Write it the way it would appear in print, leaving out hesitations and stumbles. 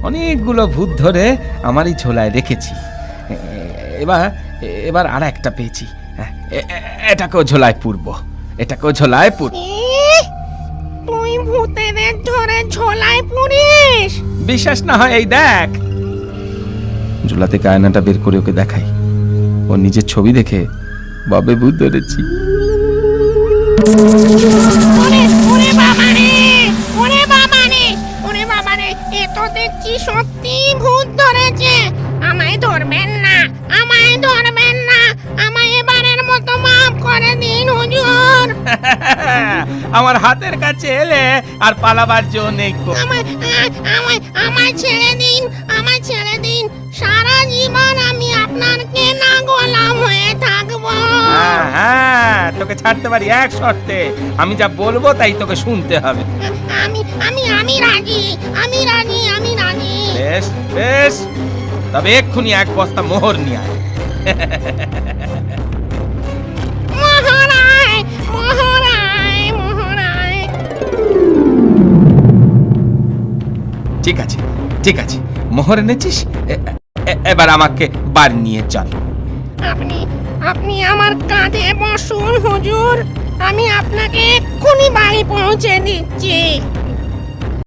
অনেকগুলো ভূত ধরে আমার এই ঝোলায় রেখেছি। এবার আর একটা পেয়েছি, এটাকেও ঝোলায় পুরবো। তুই ভূতেদের ধরে ঝোলায় পুরিস? বিশ্বাস না হয় এই দেখ। ঝোলা থেকে আয়নাটা বের করে ওকে দেখাই। ও নিজের ছবি দেখে বাবে ভূত ধরেছি। এ তো দেখছি সত্যি ভূত ধরেছে। আমায় ধরবেন না, আমায় এবারের মতো মাফ করে দিন হুজুর। আমার হাতের কাছে এলে আর পালাবার জো নেই। আমায় ছেড়ে দিন, সারা জীবন আমি আপনার কেনা গোলাম হয়ে থাকবো। হ্যাঁ, তোকে ছাড়তে পারি এক শর্তে। আমি যা বলবো তাই তোকে শুনতে হবে। আমি রাজি। বেশ, তবে এক্ষুনি এক বস্তা মোহর নিয়ে আয়। মোহরায়। ঠিক আছে, মোহর এনেছিস। এবার আমাকে বাড়ি নিয়ে চল। আপনি আমার কাঁধে বসুন হুজুর, আমি আপনাকে এক্ষুনি বাড়ি পৌঁছে দিচ্ছি।